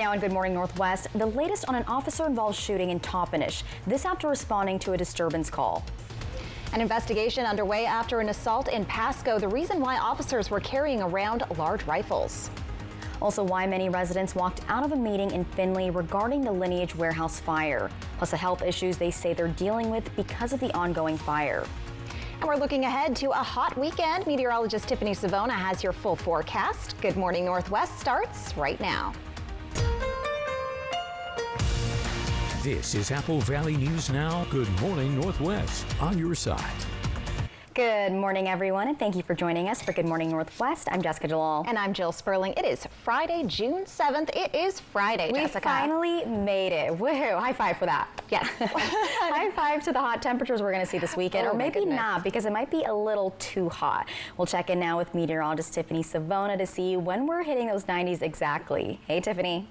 Now in Good Morning Northwest, the latest on an officer-involved shooting in Toppenish. This after responding to a disturbance call. An investigation underway after an assault in Pasco. The reason why officers were carrying around large rifles. Also, why many residents walked out of a meeting in Findlay regarding the Lineage warehouse fire. Plus the health issues they say they're dealing with because of the ongoing fire. And we're looking ahead to a hot weekend. Meteorologist Tiffany Savona has your full forecast. Good Morning Northwest starts right now. This is Apple Valley News Now. Good Morning Northwest on your side. Good morning, everyone, and thank you for joining us for Good Morning Northwest. I'm Jessica Jalal. And I'm Jill Sperling. It is Friday, June 7th. It is Friday, Jessica. We finally made it. Woohoo. High five for that. Yes. High five to the hot temperatures we're going to see this weekend, or maybe not, because it might be a little too hot. We'll check in now with meteorologist Tiffany Savona to see when we're hitting those 90s exactly. Hey, Tiffany.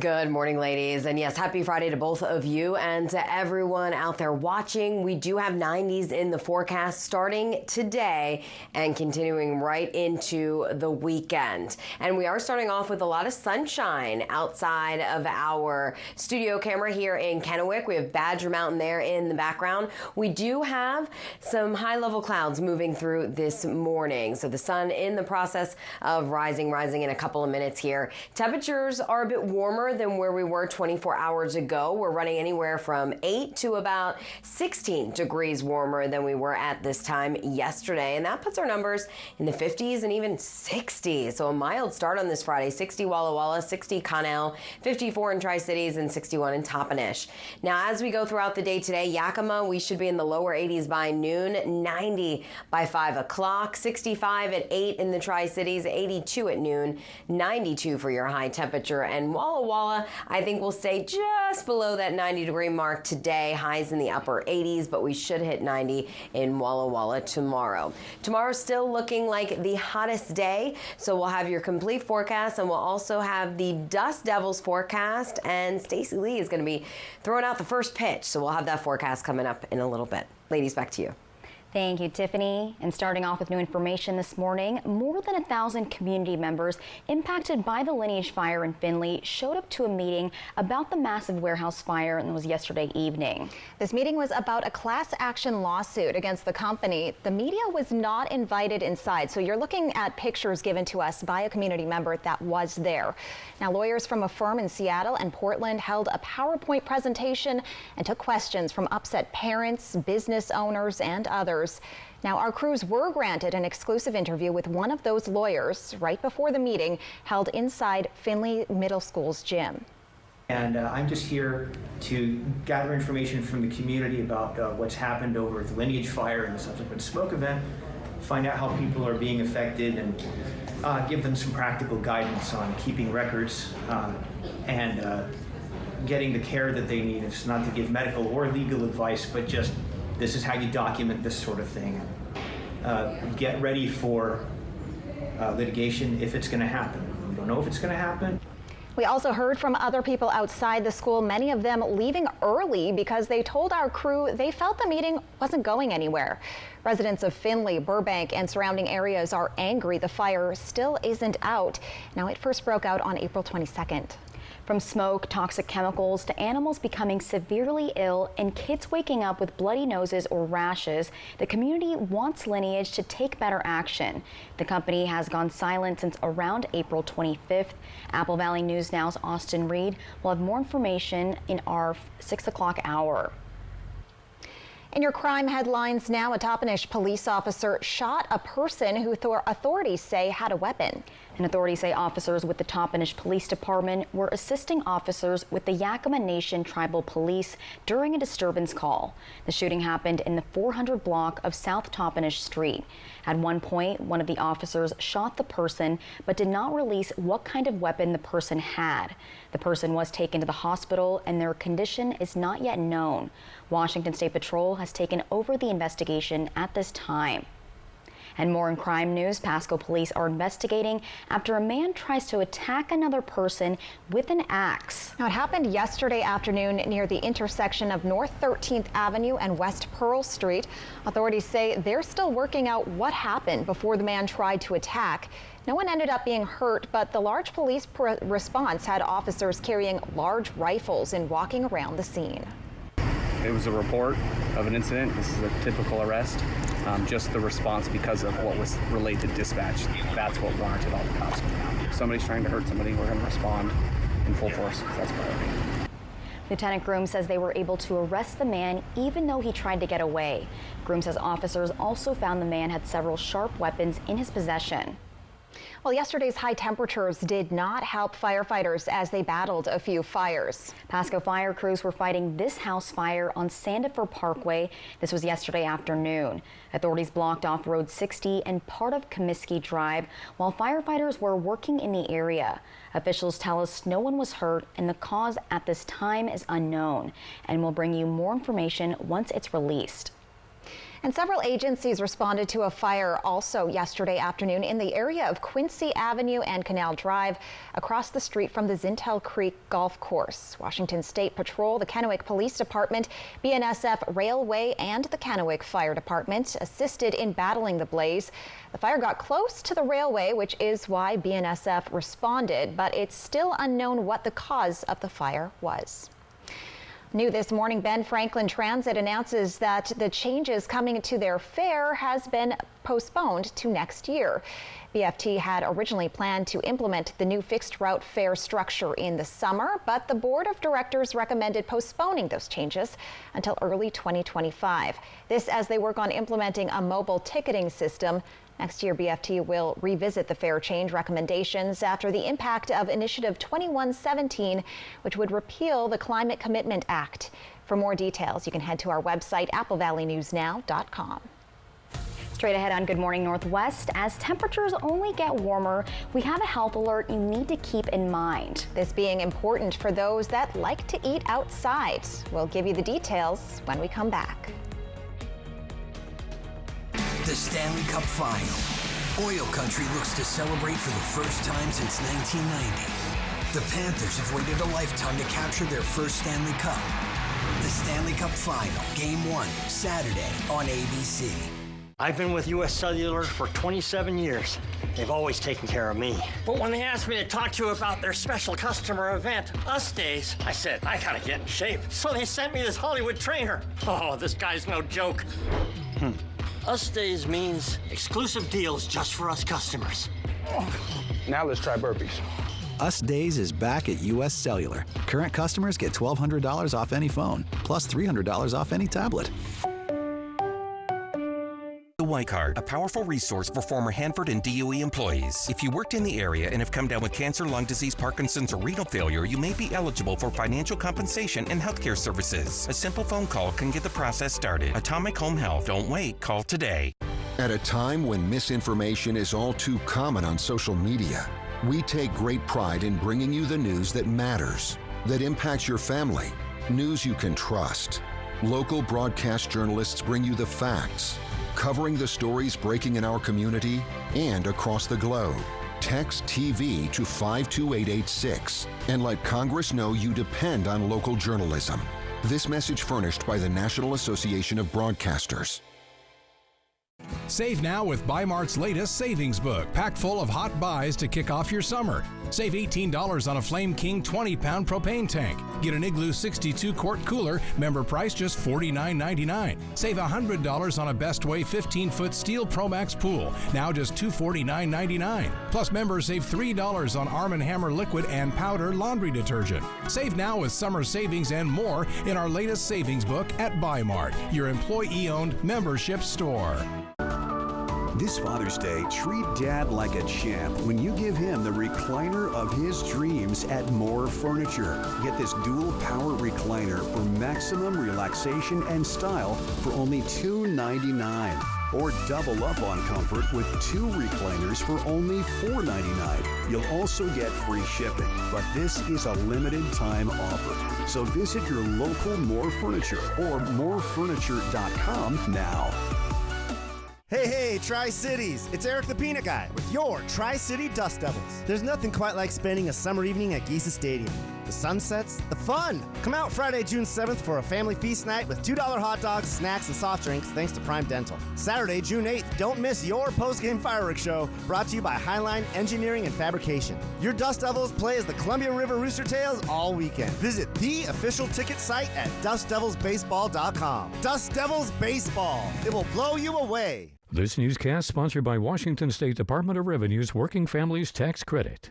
Good morning, ladies. And yes, happy Friday to both of you and to everyone out there watching. We do have 90s in the forecast starting today and continuing right into the weekend. And we are starting off with a lot of sunshine outside of our studio camera here in Kennewick. We have Badger Mountain there in the background. We do have some high-level clouds moving through this morning. So the sun in the process of rising in a couple of minutes here. Temperatures are a bit warmer than where we were 24 hours ago. We're running anywhere from 8 to about 16 degrees warmer than we were at this time yesterday. And that puts our numbers in the 50s and even 60s. So a mild start on this Friday. 60 Walla Walla, 60 Connell, 54 in Tri-Cities, and 61 in Toppenish. Now, as we go throughout the day today, Yakima, we should be in the lower 80s by noon, 90 by 5 o'clock, 65 at 8 in the Tri-Cities, 82 at noon, 92 for your high temperature, and Walla Walla, I think we'll stay just below that 90-degree mark today. Highs in the upper 80s, but we should hit 90 in Walla Walla tomorrow. Tomorrow's still looking like the hottest day, so we'll have your complete forecast, and we'll also have the Dust Devils forecast, and Stacey Lee is going to be throwing out the first pitch, so we'll have that forecast coming up in a little bit. Ladies, back to you. Thank you, Tiffany. And starting off with new information this morning, more than 1,000 community members impacted by the Lineage fire in Findlay showed up to a meeting about the massive warehouse fire, and it was yesterday evening. This meeting was about a class action lawsuit against the company. The media was not invited inside, so you're looking at pictures given to us by a community member that was there. Now, lawyers from a firm in Seattle and Portland held a PowerPoint presentation and took questions from upset parents, business owners, and others. Now, our crews were granted an exclusive interview with one of those lawyers right before the meeting held inside Findlay Middle School's gym. And I'm just here to gather information from the community about what's happened over the Lineage fire and the subsequent smoke event, find out how people are being affected, and give them some practical guidance on keeping records and getting the care that they need. It's not to give medical or legal advice, but just this is how you document this sort of thing. Get ready for litigation if it's going to happen. We don't know if it's going to happen. We also heard from other people outside the school, many of them leaving early because they told our crew they felt the meeting wasn't going anywhere. Residents of Findlay, Burbank, and surrounding areas are angry the fire still isn't out. Now, it first broke out on April 22nd. From smoke, toxic chemicals, to animals becoming severely ill and kids waking up with bloody noses or rashes, the community wants Lineage to take better action. The company has gone silent since around April 25th. Apple Valley News Now's Austin Reed will have more information in our 6 o'clock hour. In your crime headlines now, a Toppenish police officer shot a person who authorities say had a weapon. And authorities say officers with the Toppenish Police Department were assisting officers with the Yakima Nation Tribal Police during a disturbance call. The shooting happened in the 400 block of South Toppenish Street. At one point, one of the officers shot the person, but did not release what kind of weapon the person had. The person was taken to the hospital, and their condition is not yet known. Washington State Patrol has taken over the investigation at this time. And more in crime news, Pasco police are investigating after a man tries to attack another person with an axe. Now, it happened yesterday afternoon near the intersection of North 13th Avenue and West Pearl Street. Authorities say they're still working out what happened before the man tried to attack. No one ended up being hurt, but the large police response had officers carrying large rifles and walking around the scene. It was a report of an incident. This is a typical arrest. Just the response because of what was relayed to dispatch. That's what warranted all the cops coming out. If somebody's trying to hurt somebody, we're going to respond in full force. That's priority. Lieutenant Groom says they were able to arrest the man even though he tried to get away. Groom says officers also found the man had several sharp weapons in his possession. Well, yesterday's high temperatures did not help firefighters as they battled a few fires. Pasco fire crews were fighting this house fire on Sandifer Parkway. This was yesterday afternoon. Authorities blocked off Road 60 and part of Comiskey Drive while firefighters were working in the area. Officials tell us no one was hurt and the cause at this time is unknown. And we'll bring you more information once it's released. And several agencies responded to a fire also yesterday afternoon in the area of Quincy Avenue and Canal Drive across the street from the Zintel Creek Golf Course. Washington State Patrol, the Kennewick Police Department, BNSF Railway, and the Kennewick Fire Department assisted in battling the blaze. The fire got close to the railway, which is why BNSF responded, but it's still unknown what the cause of the fire was. New this morning, Ben Franklin Transit announces that the changes coming to their fare has been postponed to next year. BFT had originally planned to implement the new fixed route fare structure in the summer, but the board of directors recommended postponing those changes until early 2025. This as they work on implementing a mobile ticketing system. Next year, BFT will revisit the fare change recommendations after the impact of Initiative 2117, which would repeal the Climate Commitment Act. For more details, you can head to our website, applevalleyNewsNow.com. Straight ahead on Good Morning Northwest, as temperatures only get warmer, we have a health alert you need to keep in mind. This being important for those that like to eat outside. We'll give you the details when we come back. The Stanley Cup Final. Oil Country looks to celebrate for the first time since 1990. The Panthers have waited a lifetime to capture their first Stanley Cup. The Stanley Cup Final, Game 1, Saturday on ABC. I've been with U.S. Cellular for 27 years. They've always taken care of me. But when they asked me to talk to you about their special customer event, Us Days, I said, I gotta get in shape. So they sent me this Hollywood trainer. Oh, this guy's no joke. Us Days means exclusive deals just for us customers. Now let's try burpees. Us Days is back at U.S. Cellular. Current customers get $1,200 off any phone, plus $300 off any tablet. The White Card, a powerful resource for former Hanford and DOE employees. If you worked in the area and have come down with cancer, lung disease, Parkinson's, or renal failure, you may be eligible for financial compensation and healthcare services. A simple phone call can get the process started. Atomic Home Health. Don't wait. Call today. At a time when misinformation is all too common on social media, we take great pride in bringing you the news that matters, that impacts your family, news you can trust. Local broadcast journalists bring you the facts, covering the stories breaking in our community and across the globe. Text TV to 52886 and let Congress know you depend on local journalism. This message furnished by the National Association of Broadcasters. Save now with Bi-Mart's latest savings book, packed full of hot buys to kick off your summer. Save $18 on a Flame King 20-pound propane tank. Get an Igloo 62-quart cooler, member price just $49.99. Save $100 on a Best Way 15-foot steel Promax pool, now just $249.99. Plus, members save $3 on Arm & Hammer liquid and powder laundry detergent. Save now with summer savings and more in our latest savings book at Bi-Mart, your employee-owned membership store. This Father's Day, treat Dad like a champ when you give him the recliner of his dreams at More Furniture. Get this dual power recliner for maximum relaxation and style for only $299. Or double up on comfort with 2 recliners for only $499. You'll also get free shipping, but this is a limited time offer. So visit your local More Furniture or morefurniture.com now. Hey, Hey, Tri-Cities! It's Eric the Peanut Guy with your Tri-City Dust Devils. There's nothing quite like spending a summer evening at Geisa Stadium. The sunsets, the fun! Come out Friday, June 7th for a family feast night with $2 hot dogs, snacks, and soft drinks thanks to Prime Dental. Saturday, June 8th, don't miss your post-game fireworks show brought to you by Highline Engineering and Fabrication. Your Dust Devils play as the Columbia River Rooster Tails all weekend. Visit the official ticket site at dustdevilsbaseball.com. Dust Devils Baseball. It will blow you away. This newscast sponsored by Washington State Department of Revenue's Working Families Tax Credit.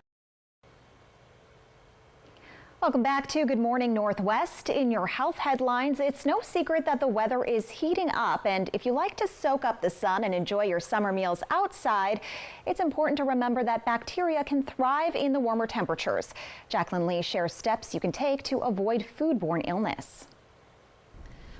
Welcome back to Good Morning Northwest. In your health headlines, it's no secret that the weather is heating up, and if you like to soak up the sun and enjoy your summer meals outside, it's important to remember that bacteria can thrive in the warmer temperatures. Jacqueline Lee shares steps you can take to avoid foodborne illness.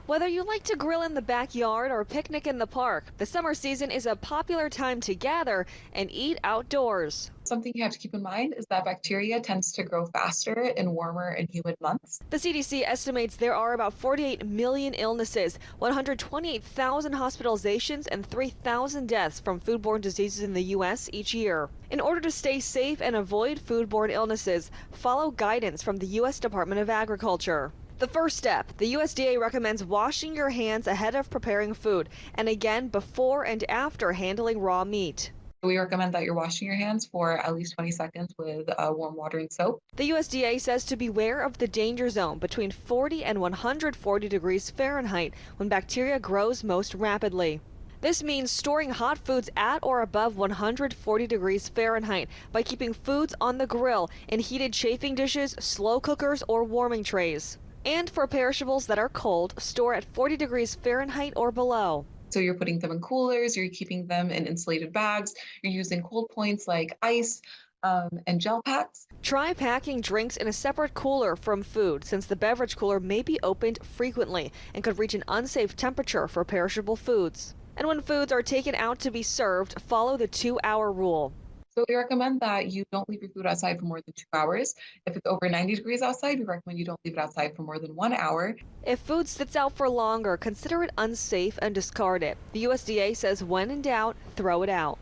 Whether you like to grill in the backyard or picnic in the park, the summer season is a popular time to gather and eat outdoors. Something you have to keep in mind is that bacteria tends to grow faster in warmer and humid months. The CDC estimates there are about 48 million illnesses, 128,000 hospitalizations, and 3,000 deaths from foodborne diseases in the U.S. each year. In order to stay safe and avoid foodborne illnesses, follow guidance from the U.S. Department of Agriculture. The first step, the USDA recommends washing your hands ahead of preparing food and again before and after handling raw meat. We recommend that you're washing your hands for at least 20 seconds with warm water and soap. The USDA says to beware of the danger zone between 40 and 140 degrees Fahrenheit when bacteria grows most rapidly. This means storing hot foods at or above 140 degrees Fahrenheit by keeping foods on the grill in heated chafing dishes, slow cookers, or warming trays. And for perishables that are cold, store at 40 degrees Fahrenheit or below. So you're putting them in coolers, you're keeping them in insulated bags, you're using cold points like ice and gel packs. Try packing drinks in a separate cooler from food, since the beverage cooler may be opened frequently and could reach an unsafe temperature for perishable foods. And when foods are taken out to be served, follow the 2-hour rule. So we recommend that you don't leave your food outside for more than 2 hours. If it's over 90 degrees outside, we recommend you don't leave it outside for more than 1 hour. If food sits out for longer, consider it unsafe and discard it. The USDA says when in doubt, throw it out.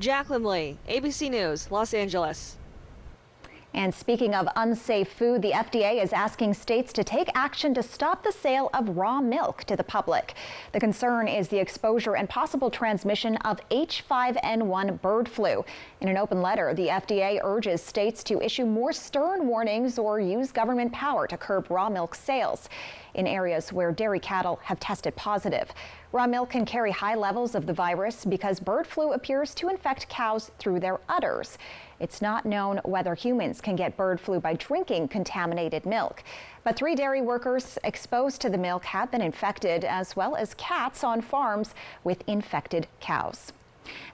Jacqueline Lee, ABC News, Los Angeles. And speaking of unsafe food, the FDA is asking states to take action to stop the sale of raw milk to the public. The concern is the exposure and possible transmission of H5N1 bird flu. In an open letter, the FDA urges states to issue more stern warnings or use government power to curb raw milk sales in areas where dairy cattle have tested positive. Raw milk can carry high levels of the virus because bird flu appears to infect cows through their udders. It's not known whether humans can get bird flu by drinking contaminated milk. But 3 dairy workers exposed to the milk have been infected, as well as cats on farms with infected cows.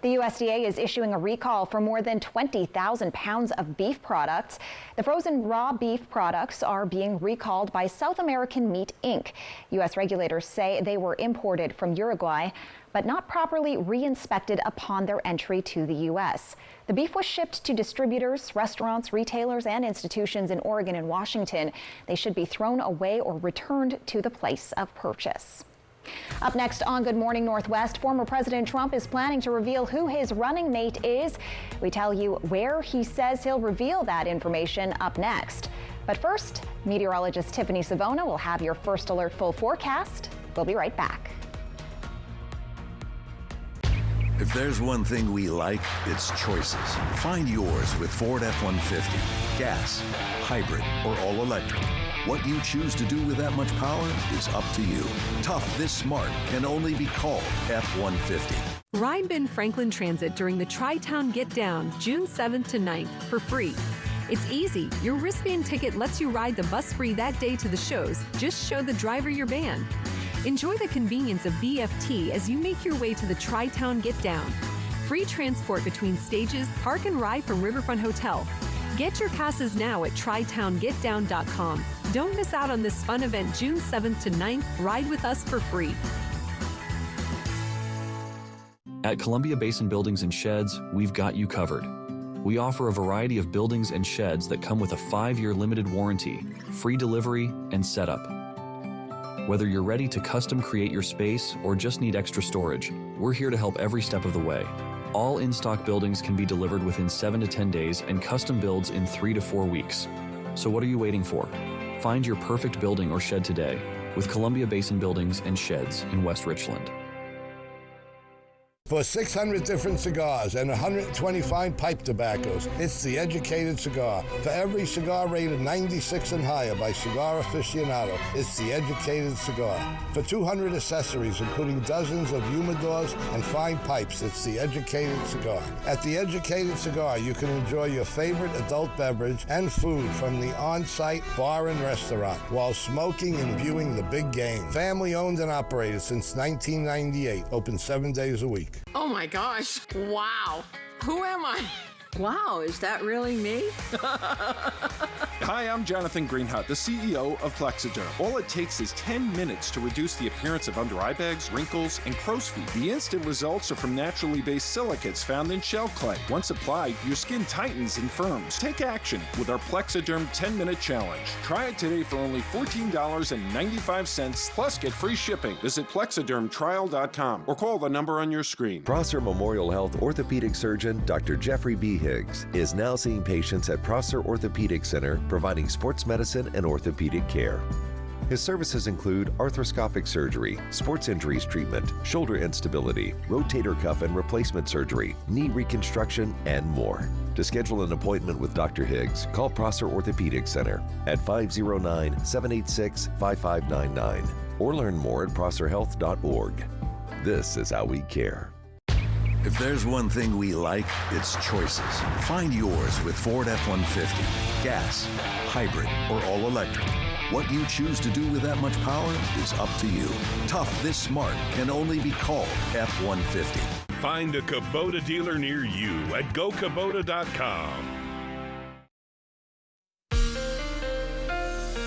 The USDA is issuing a recall for more than 20,000 pounds of beef products. The frozen raw beef products are being recalled by South American Meat, Inc. U.S. regulators say they were imported from Uruguay, but not properly re-inspected upon their entry to the U.S. The beef was shipped to distributors, restaurants, retailers, and institutions in Oregon and Washington. They should be thrown away or returned to the place of purchase. Up next on Good Morning Northwest, former President Trump is planning to reveal who his running mate is. We tell you where he says he'll reveal that information up next. But first, meteorologist Tiffany Savona will have your first alert full forecast. We'll be right back. If there's one thing we like, it's choices. Find yours with Ford F-150. Gas, hybrid, or all electric. What you choose to do with that much power is up to you. Tough this smart can only be called F-150. Ride Ben Franklin Transit during the Tri-Town Get Down, June 7th to 9th for free. It's easy. Your wristband ticket lets you ride the bus free that day to the shows. Just show the driver your band. Enjoy the convenience of BFT as you make your way to the Tri-Town Get Down. Free transport between stages, park and ride from Riverfront Hotel. Get your passes now at TriTownGetDown.com. Don't miss out on this fun event June 7th to 9th. Ride with us for free. At Columbia Basin Buildings and Sheds, we've got you covered. We offer a variety of buildings and sheds that come with a 5-year limited warranty, free delivery, and setup. Whether you're ready to custom create your space or just need extra storage, we're here to help every step of the way. All in-stock buildings can be delivered within 7 to 10 days and custom builds in 3 to 4 weeks. So what are you waiting for? Find your perfect building or shed today with Columbia Basin Buildings and Sheds in West Richland. For 600 different cigars and 125 pipe tobaccos, it's The Educated Cigar. For every cigar rated 96 and higher by Cigar Aficionado, it's The Educated Cigar. For 200 accessories, including dozens of humidors and fine pipes, it's The Educated Cigar. At The Educated Cigar, you can enjoy your favorite adult beverage and food from the on-site bar and restaurant while smoking and viewing the big game. Family owned and operated since 1998, open 7 days a week. Oh my gosh, wow. Who am I? Wow, is that really me? Hi, I'm Jonathan Greenhut, the CEO of Plexiderm. All it takes is 10 minutes to reduce the appearance of under eye bags, wrinkles, and crow's feet. The instant results are from naturally based silicates found in shell clay. Once applied, your skin tightens and firms. Take action with our Plexiderm 10-minute challenge. Try it today for only $14.95, plus get free shipping. Visit plexidermtrial.com or call the number on your screen. Prosser Memorial Health orthopedic surgeon Dr. Jeffrey B. Higgs is now seeing patients at Prosser Orthopedic Center, providing sports medicine and orthopedic care. His services include arthroscopic surgery, sports injuries treatment, shoulder instability, rotator cuff and replacement surgery, knee reconstruction, and more. To schedule an appointment with Dr. Higgs, call Prosser Orthopedic Center at 509-786-5599 or learn more at prosserhealth.org. This is how we care. If there's one thing we like, it's choices. Find yours with Ford F-150. Gas, hybrid, or all electric. What you choose to do with that much power is up to you. Tough this smart can only be called F-150. Find a Kubota dealer near you at gokubota.com.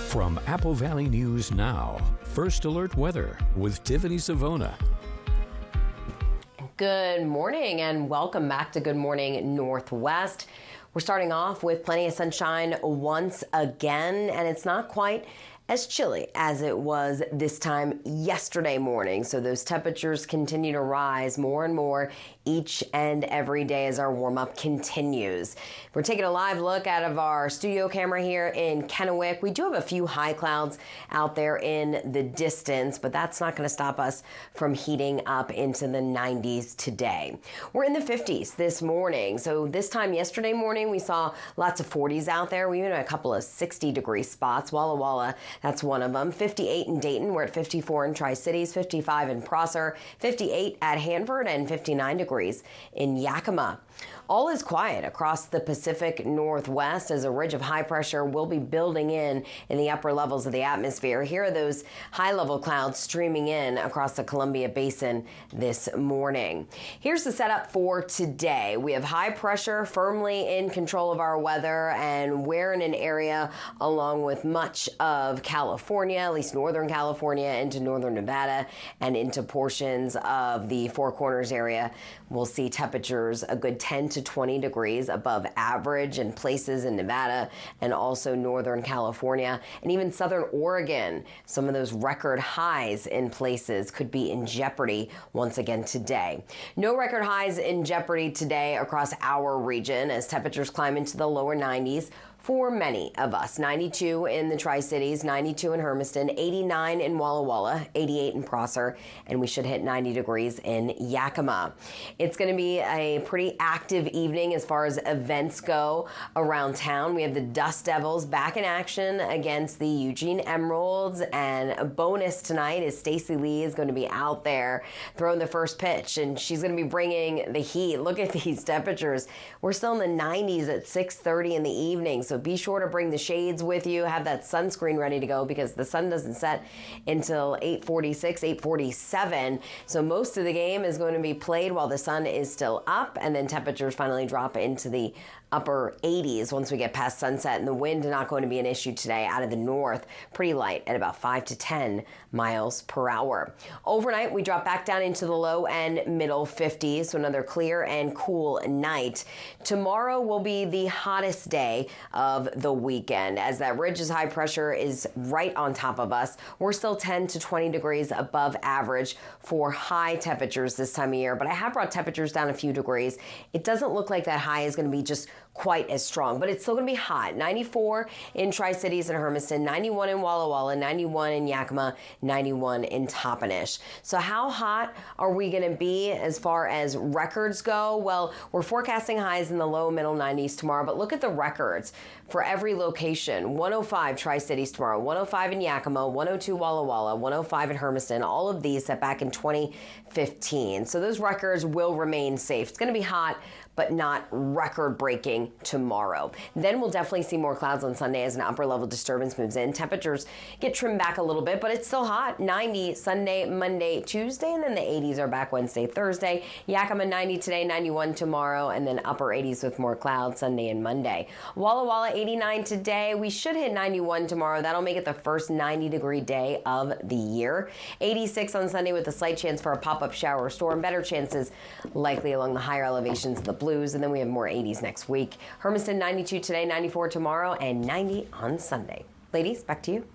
From Apple Valley News Now, First Alert Weather with Tiffany Savona. Good morning and welcome back to Good Morning Northwest. We're starting off with plenty of sunshine once again, and it's not quite as chilly as it was this time yesterday morning. So those temperatures continue to rise more and more each and every day as our warm-up continues. We're taking a live look out of our studio camera here in Kennewick. We do have a few high clouds out there in the distance, but that's not going to stop us from heating up into the 90s today. We're in the 50s this morning. So this time yesterday morning, we saw lots of 40s out there. We even had a couple of 60-degree spots. Walla Walla, that's one of them. 58 in Dayton. We're at 54 in Tri-Cities, 55 in Prosser, 58 at Hanford, and 59 degrees in Yakima. All is quiet across the Pacific Northwest as a ridge of high pressure will be building in the upper levels of the atmosphere. Here are those high-level clouds streaming in across the Columbia Basin this morning. Here's the setup for today. We have high pressure firmly in control of our weather, and we're in an area along with much of California, at least northern California, into northern Nevada, and into portions of the Four Corners area. We'll see temperatures a good 10 to 20 degrees above average in places in Nevada and also northern California and even southern Oregon. Some of those record highs in places could be in jeopardy once again today. No record highs in jeopardy today across our region as temperatures climb into the lower 90s. For many of us, 92 in the Tri-Cities, 92 in Hermiston, 89 in Walla Walla, 88 in Prosser, and we should hit 90 degrees in Yakima. It's going to be a pretty active evening as far as events go around town. We have the Dust Devils back in action against the Eugene Emeralds, and a bonus tonight is Stacey Lee is going to be out there throwing the first pitch, and she's going to be bringing the heat. Look at these temperatures. We're still in the 90s at 6:30 in the evening. So be sure to bring the shades with you, have that sunscreen ready to go because the sun doesn't set until 8:46, 8:47. So most of the game is going to be played while the sun is still up, and then temperatures finally drop into the upper 80s once we get past sunset, and the wind not going to be an issue today out of the north. Pretty light at about 5 to 10 miles per hour. Overnight, we drop back down into the low and middle 50s, so another clear and cool night. Tomorrow will be the hottest day of the weekend. As that ridge's high pressure is right on top of us, we're still 10 to 20 degrees above average for high temperatures this time of year, but I have brought temperatures down a few degrees. It doesn't look like that high is going to be just quite as strong, but it's still going to be hot. 94 in Tri-Cities and Hermiston, 91 in Walla Walla, 91 in Yakima, 91 in Toppenish. So how hot are we going to be as far as records go? Well, we're forecasting highs in the low middle 90s tomorrow, but look at the records for every location. 105 Tri-Cities tomorrow, 105 in Yakima, 102 Walla Walla, 105 in Hermiston, all of these set back in 2015. So those records will remain safe. It's going to be hot, but not record-breaking tomorrow. Then we'll definitely see more clouds on Sunday as an upper-level disturbance moves in. Temperatures get trimmed back a little bit, but it's still hot. 90 Sunday, Monday, Tuesday, and then the 80s are back Wednesday, Thursday. Yakima 90 today, 91 tomorrow, and then upper 80s with more clouds Sunday and Monday. Walla Walla 89 today. We should hit 91 tomorrow. That'll make it the first 90-degree day of the year. 86 on Sunday with a slight chance for a pop-up shower or storm. Better chances likely along the higher elevations of the Blues, and then we have more 80s next week. Hermiston 92 today, 94 tomorrow, and 90 on Sunday. Ladies, back to you.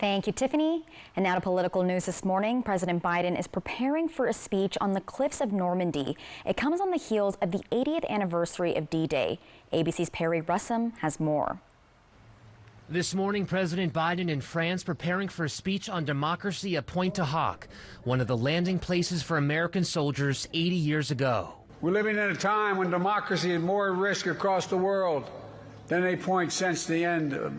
Thank you, Tiffany. And now to political news this morning. President Biden is preparing for a speech on the cliffs of Normandy. It comes on the heels of the 80th anniversary of D-Day. ABC's Perry Russum has more. This morning, President Biden in France preparing for a speech on democracy at Pointe-du-Hoc, one of the landing places for American soldiers 80 years ago. We're living in a time when democracy is more at risk across the world than any point since the end of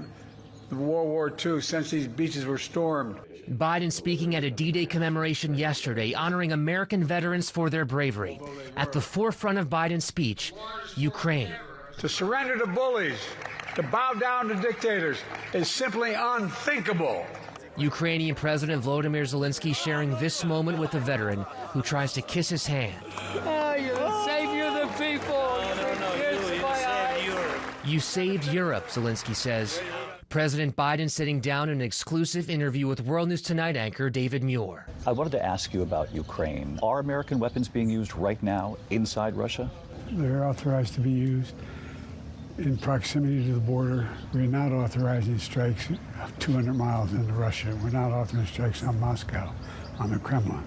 World War II, since these beaches were stormed. Biden speaking at a D-Day commemoration yesterday, honoring American veterans for their bravery. At the forefront of Biden's speech, Ukraine. To surrender to bullies, to bow down to dictators, is simply unthinkable. Ukrainian President Volodymyr Zelensky sharing this moment with a veteran who tries to kiss his hand. You're the savior of the people. You saved Europe, Zelensky says. President Biden sitting down in an exclusive interview with World News Tonight anchor David Muir. I wanted to ask you about Ukraine. Are American weapons being used right now inside Russia? They're authorized to be used in proximity to the border. We're not authorizing strikes 200 miles into Russia. We're not authorizing strikes on Moscow, on the Kremlin.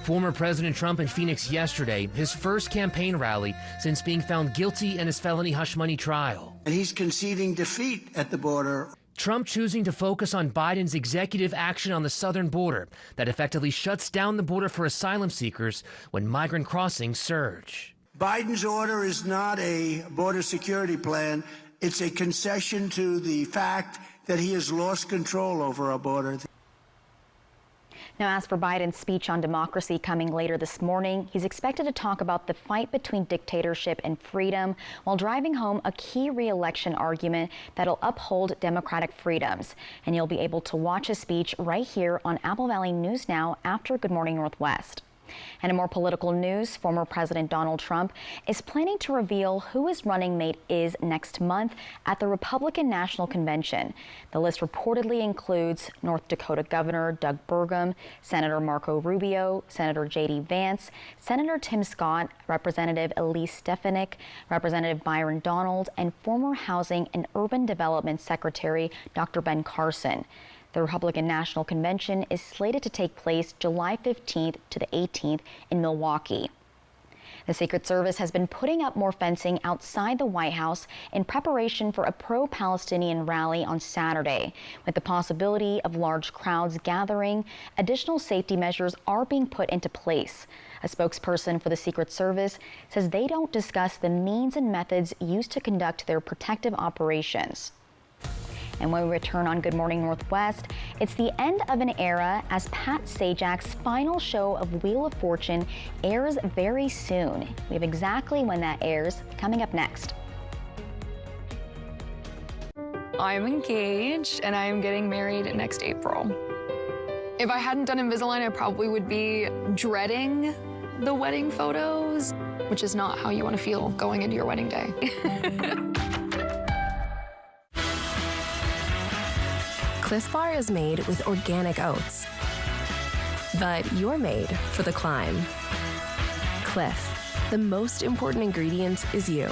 Former President Trump in Phoenix yesterday, his first campaign rally since being found guilty in his felony hush money trial. And he's conceding defeat at the border. Trump choosing to focus on Biden's executive action on the southern border that effectively shuts down the border for asylum seekers when migrant crossings surge. Biden's order is not a border security plan. It's a concession to the fact that he has lost control over our border. Now, as for Biden's speech on democracy coming later this morning, he's expected to talk about the fight between dictatorship and freedom while driving home a key re-election argument that'll uphold democratic freedoms. And you'll be able to watch his speech right here on Apple Valley News Now after Good Morning Northwest. And in more political news, former President Donald Trump is planning to reveal who his running mate is next month at the Republican National Convention. The list reportedly includes North Dakota Governor Doug Burgum, Senator Marco Rubio, Senator J.D. Vance, Senator Tim Scott, Representative Elise Stefanik, Representative Byron Donald, and former Housing and Urban Development Secretary Dr. Ben Carson. The Republican National Convention is slated to take place July 15th to the 18th in Milwaukee. The Secret Service has been putting up more fencing outside the White House in preparation for a pro-Palestinian rally on Saturday. With the possibility of large crowds gathering, additional safety measures are being put into place. A spokesperson for the Secret Service says they don't discuss the means and methods used to conduct their protective operations. And when we return on Good Morning Northwest, it's the end of an era as Pat Sajak's final show of Wheel of Fortune airs very soon. We have exactly when that airs coming up next. I'm engaged and I am getting married next April. If I hadn't done Invisalign, I probably would be dreading the wedding photos, which is not how you want to feel going into your wedding day. Cliff Bar is made with organic oats, but you're made for the climb. Cliff, the most important ingredient is you.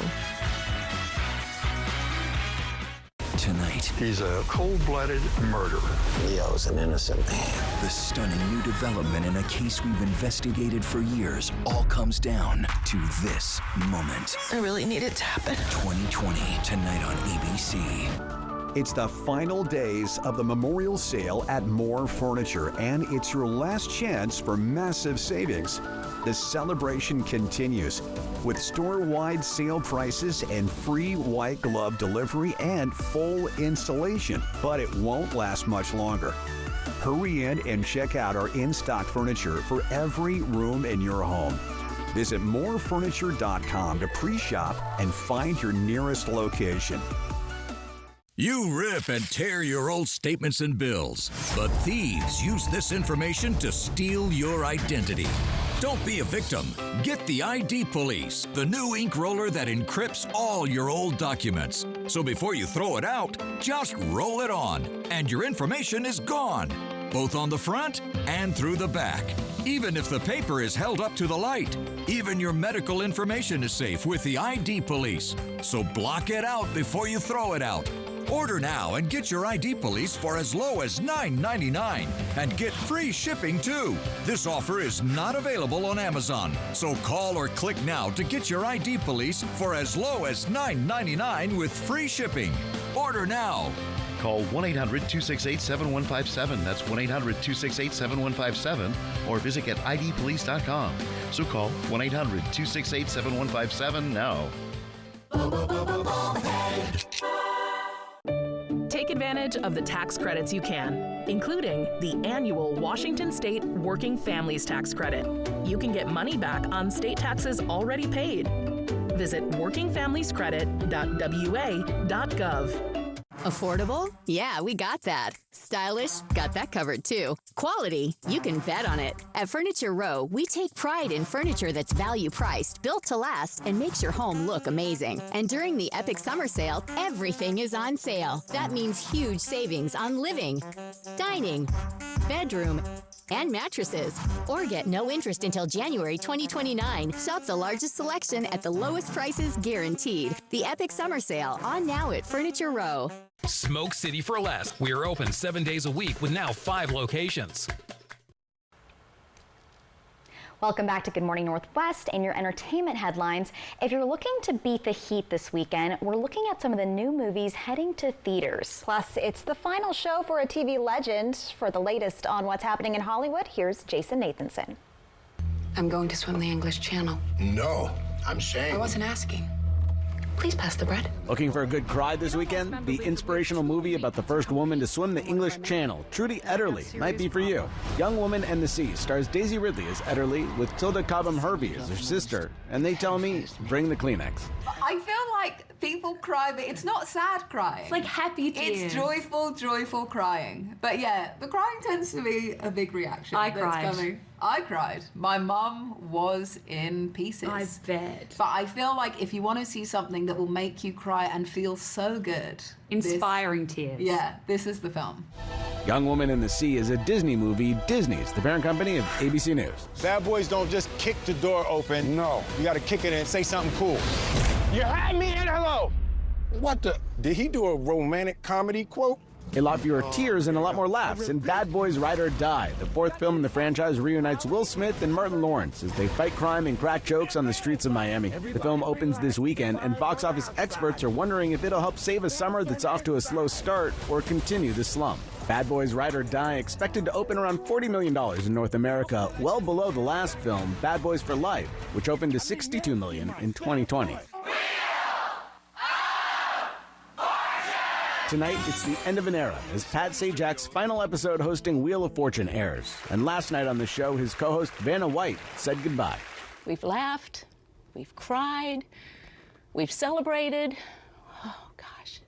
Tonight. He's a cold-blooded murderer. Leo's an innocent man. The stunning new development in a case we've investigated for years all comes down to this moment. I really need it to happen. 2020, tonight on ABC. It's the final days of the memorial sale at Moore Furniture, and it's your last chance for massive savings. The celebration continues with store-wide sale prices and free white glove delivery and full installation, but it won't last much longer. Hurry in and check out our in-stock furniture for every room in your home. Visit morefurniture.com to pre-shop and find your nearest location. You rip and tear your old statements and bills, but thieves use this information to steal your identity. Don't be a victim. Get the ID Police, the new ink roller that encrypts all your old documents. So before you throw it out, just roll it on, and your information is gone, both on the front and through the back. Even if the paper is held up to the light, even your medical information is safe with the ID Police. So block it out before you throw it out. Order now and get your ID Police for as low as $9.99 and get free shipping too. This offer is not available on Amazon, so call or click now to get your ID Police for as low as $9.99 with free shipping. Order now. Call 1-800-268-7157. That's 1-800-268-7157. Or visit idpolice.com. So call 1-800-268-7157 now. Take advantage of the tax credits you can, including the annual Washington State Working Families Tax Credit. You can get money back on state taxes already paid. Visit workingfamiliescredit.wa.gov. Affordable? Yeah, we got that. Stylish? Got that covered too. Quality? You can bet on it. At Furniture Row, we take pride in furniture that's value priced, built to last, and makes your home look amazing. And during the epic summer sale, everything is on sale. That means huge savings on living, dining, bedroom, and mattresses. Or get no interest until January 2029. Shop the largest selection at the lowest prices guaranteed. The epic summer sale on now at Furniture Row. Smoke City for Less. We are open 7 days a week with now 5 locations. Welcome back to Good Morning Northwest and your entertainment headlines. If you're looking to beat the heat this weekend, we're looking at some of the new movies heading to theaters. Plus, it's the final show for a TV legend. For the latest on what's happening in Hollywood, here's Jason Nathanson. I'm going to swim the English Channel. No, I'm saying. I wasn't asking. Please pass the bread. Looking for a good cry this weekend? The inspirational movie about the first woman to swim the English Channel, Trudy Ederle, might be for you. Young Woman and the Sea stars Daisy Ridley as Ederle with Tilda Cobham Hervey as her sister, and they tell me, bring the Kleenex. I feel like people cry, but it's not sad crying. It's like happy tears. It's joyful crying. But yeah, the crying tends to be a big reaction. I cried. I cried. My mum was in pieces. I bet. But I feel like if you want to see something that will make you cry and feel so good. Inspiring tears. Yeah, this is the film. Young Woman and the Sea is a Disney movie. Disney's the parent company of ABC News. Bad boys don't just kick the door open. No. You gotta kick it and say something cool. You had me at hello! What the? Did he do a romantic comedy quote? A lot fewer tears and a lot more laughs in Bad Boys Ride or Die. The fourth film in the franchise reunites Will Smith and Martin Lawrence as they fight crime and crack jokes on the streets of Miami. The film opens this weekend, and box office experts are wondering if it'll help save a summer that's off to a slow start or continue the slump. Bad Boys Ride or Die expected to open around $40 million in North America, well below the last film, Bad Boys for Life, which opened to $62 million in 2020. Tonight, it's the end of an era as Pat Sajak's final episode hosting Wheel of Fortune airs. And last night on the show, his co-host Vanna White said goodbye. We've laughed, we've cried, we've celebrated. Oh, gosh.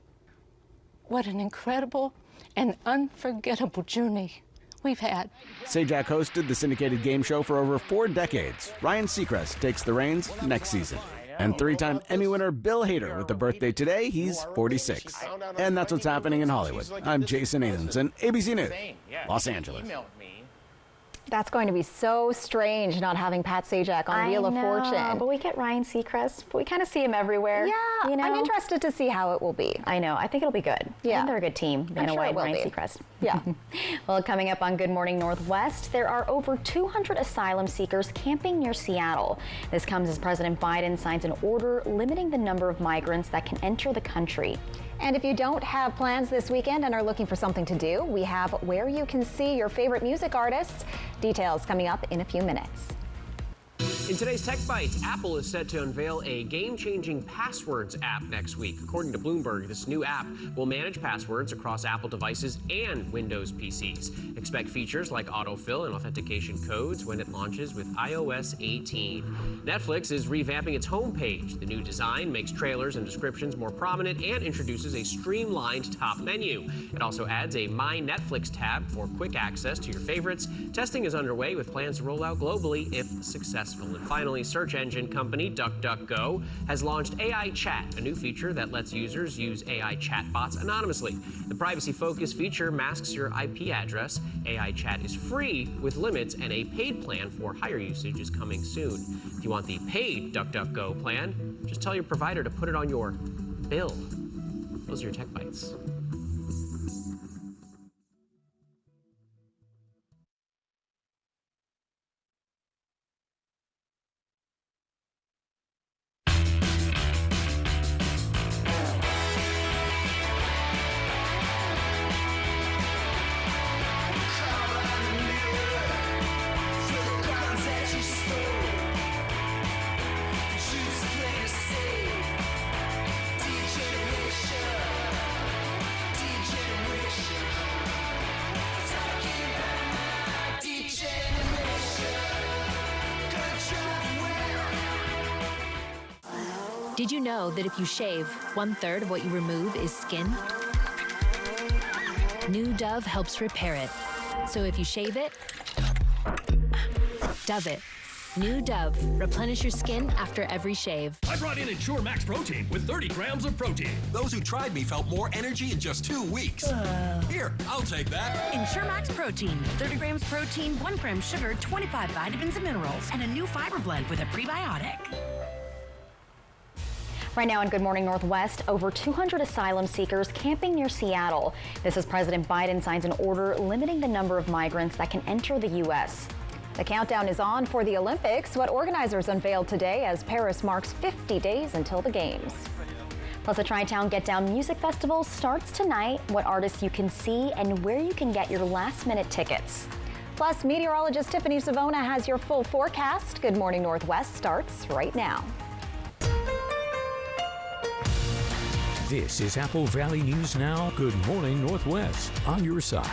What an incredible and unforgettable journey we've had. Sajak hosted the syndicated game show for over 4 decades. Ryan Seacrest takes the reins next season. And 3-time Emmy winner Bill Hader with a birthday today. He's 46. And that's what's happening in Hollywood. I'm Jason Nathanson, ABC News, Los Angeles. That's going to be so strange not having Pat Sajak on Wheel of Fortune. But we get Ryan Seacrest. We kind of see him everywhere. Yeah, you know? I'm interested to see how it will be. I know. I think it'll be good. Yeah. I think they're a good team. I'm sure it will Ryan be. Seacrest. Yeah. Well, coming up on Good Morning Northwest, there are over 200 asylum seekers camping near Seattle. This comes as President Biden signs an order limiting the number of migrants that can enter the country. And if you don't have plans this weekend and are looking for something to do, we have where you can see your favorite music artists. Details coming up in a few minutes. In today's Tech Bites, Apple is set to unveil a game-changing passwords app next week. According to Bloomberg, this new app will manage passwords across Apple devices and Windows PCs. Expect features like autofill and authentication codes when it launches with iOS 18. Netflix is revamping its homepage. The new design makes trailers and descriptions more prominent and introduces a streamlined top menu. It also adds a My Netflix tab for quick access to your favorites. Testing is underway with plans to roll out globally if successful. And finally, search engine company DuckDuckGo has launched AI Chat, a new feature that lets users use AI chatbots anonymously. The privacy-focused feature masks your IP address. AI Chat is free with limits, and a paid plan for higher usage is coming soon. If you want the paid DuckDuckGo plan, just tell your provider to put it on your bill. Those are your Tech Bites. Did you know that if you shave, 1/3 of what you remove is skin? New Dove helps repair it. So if you shave it, Dove it. New Dove. Replenish your skin after every shave. I brought in Ensure Max Protein with 30 grams of protein. Those who tried me felt more energy in just 2 weeks. Here, I'll take that. Ensure Max Protein. 30 grams protein, 1 gram sugar, 25 vitamins and minerals, and a new fiber blend with a prebiotic. Right now on Good Morning Northwest, over 200 asylum seekers camping near Seattle. This as President Biden signs an order limiting the number of migrants that can enter the U.S. The countdown is on for the Olympics, what organizers unveiled today as Paris marks 50 days until the Games. Plus, the Tri-Town Get Down Music Festival starts tonight, what artists you can see and where you can get your last-minute tickets. Plus, meteorologist Tiffany Savona has your full forecast. Good Morning Northwest starts right now. This is Apple Valley News Now. Good Morning Northwest on your side.